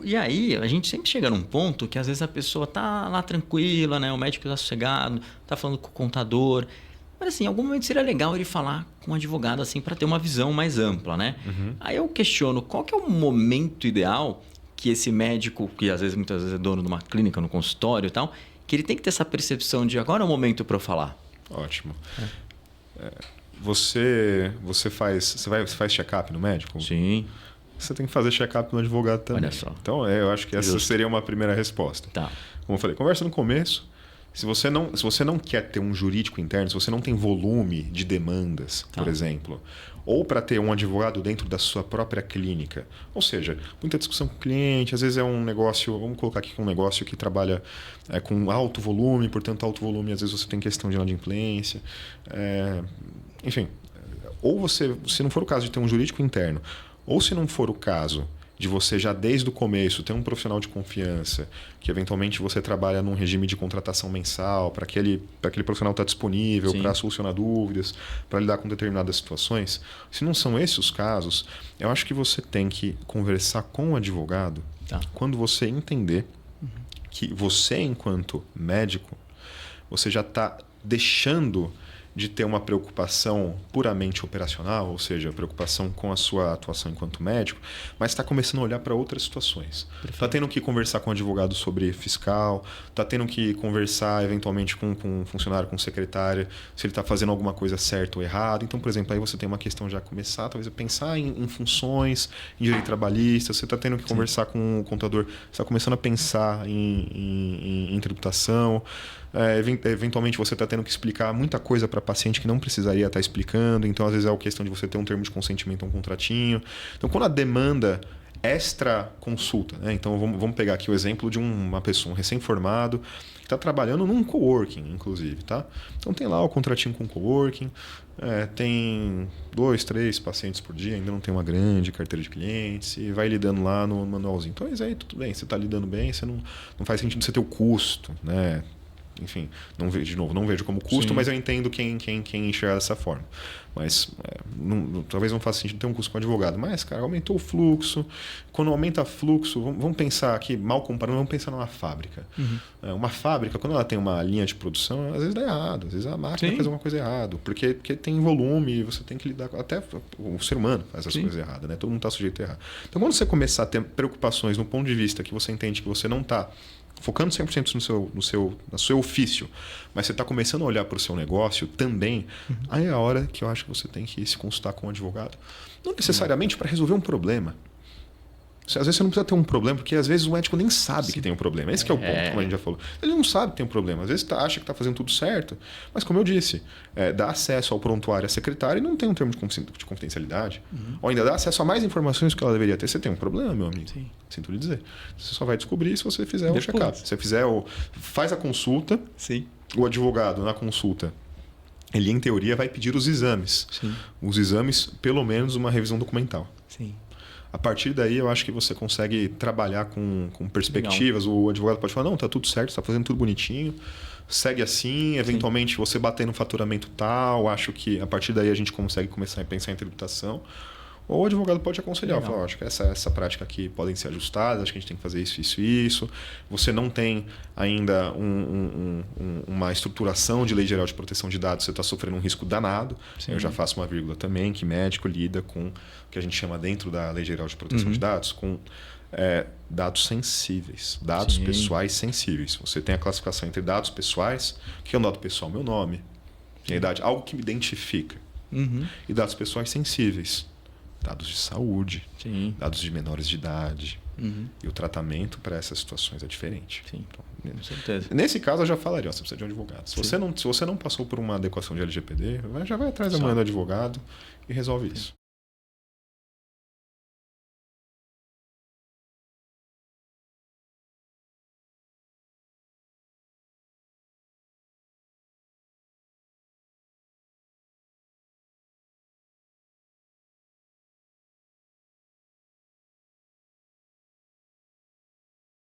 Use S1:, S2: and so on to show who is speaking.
S1: E aí, a gente sempre chega num ponto que às vezes a pessoa tá lá tranquila, né? O médico tá sossegado, tá falando com o contador. Mas assim, em algum momento seria legal ele falar com um advogado assim para ter uma visão mais ampla, né? Aí eu questiono, qual que é o momento ideal que esse médico, que às vezes muitas vezes é dono de uma clínica, no consultório e tal, que ele tem que ter essa percepção de agora é o momento para eu falar.
S2: Ótimo. Você faz check-up no médico?
S1: Sim.
S2: Você tem que fazer check-up no advogado também.
S1: Olha só.
S2: Então, eu acho que essa seria uma primeira resposta.
S1: Tá.
S2: Como eu falei, conversa no começo. Se você não quer ter um jurídico interno, se você não tem volume de demandas, por exemplo, ou para ter um advogado dentro da sua própria clínica, ou seja, muita discussão com o cliente, às vezes é um negócio, vamos colocar aqui um negócio que trabalha com alto volume, portanto alto volume, às vezes você tem questão de inadimplência, enfim, ou você, se não for o caso de ter um jurídico interno, ou se não for o caso de você já desde o começo ter um profissional de confiança, que eventualmente você trabalha num regime de contratação mensal, para aquele profissional estar disponível, para solucionar dúvidas, para lidar com determinadas situações. Se não são esses os casos, eu acho que você tem que conversar com o advogado quando você entender que você, enquanto médico, você já está deixando de ter uma preocupação puramente operacional, ou seja, preocupação com a sua atuação enquanto médico, mas está começando a olhar para outras situações. Está tendo que conversar com um advogado sobre fiscal, está tendo que conversar eventualmente com um funcionário, com um secretário, se ele está fazendo alguma coisa certa ou errada. Então, por exemplo, aí você tem uma questão já começar, talvez, a pensar em funções, em direito trabalhista, você está tendo que conversar com o contador, você está começando a pensar em tributação. Eventualmente você está tendo que explicar muita coisa para paciente que não precisaria estar explicando, então às vezes é a questão de você ter um termo de consentimento, um contratinho. Então quando a demanda extra consulta, né? Então vamos pegar aqui o exemplo de uma pessoa, um recém-formado, que está trabalhando num coworking, inclusive, tá? Então tem lá o contratinho com o coworking, tem 2, 3 pacientes por dia, ainda não tem uma grande carteira de clientes, e vai lidando lá no manualzinho. Então aí tudo bem, você está lidando bem, você não faz sentido você ter o custo, né? Enfim, não vejo como custo, mas eu entendo quem enxerga dessa forma. Mas talvez não faça sentido ter um custo com advogado. Mas, cara, aumentou o fluxo. Quando aumenta o fluxo, vamos pensar aqui, mal comparando, vamos pensar numa fábrica. Uma fábrica, quando ela tem uma linha de produção, às vezes dá errado. Às vezes a máquina faz alguma coisa errada. Porque tem volume, você tem que lidar com... Até o ser humano faz as coisas erradas, né? Todo mundo está sujeito a errar. Então, quando você começar a ter preocupações no ponto de vista que você entende que você não está focando 100% no seu ofício, mas você está começando a olhar para o seu negócio também, aí é a hora que eu acho que você tem que se consultar com um advogado. Não necessariamente para resolver um problema. Às vezes você não precisa ter um problema, porque às vezes o médico nem sabe que tem um problema. Esse que é o ponto, como a gente já falou. Ele não sabe que tem um problema. Às vezes acha que está fazendo tudo certo, mas como eu disse, dá acesso ao prontuário à secretária e não tem um termo de confidencialidade. Ou ainda dá acesso a mais informações que ela deveria ter. Você tem um problema, meu amigo? Sim. Sinto lhe dizer. Você só vai descobrir se você fizer o check-up. Se você fizer faz a consulta, o advogado na consulta, ele em teoria vai pedir os exames. Os exames, pelo menos uma revisão documental. A partir daí, eu acho que você consegue trabalhar com perspectivas. Legal. O advogado pode falar, não, tá tudo certo, está fazendo tudo bonitinho, segue assim, eventualmente você bater no faturamento tal, acho que a partir daí a gente consegue começar a pensar em tributação. Ou o advogado pode aconselhar, falar, acho que essa prática aqui podem ser ajustadas, acho que a gente tem que fazer isso. Você não tem ainda uma estruturação de lei geral de proteção de dados, você está sofrendo um risco danado. Eu já faço uma vírgula também, que médico lida com o que a gente chama dentro da lei geral de proteção de dados, com dados sensíveis, dados pessoais sensíveis. Você tem a classificação entre dados pessoais, que é um dado pessoal, meu nome, minha idade, algo que me identifica, e dados pessoais sensíveis. Dados de saúde, dados de menores de idade. E o tratamento para essas situações é diferente.
S1: Então, com certeza.
S2: Nesse caso, eu já falaria, você precisa de um advogado. Se você não passou por uma adequação de LGPD, já vai atrás da manhã do advogado e resolve isso.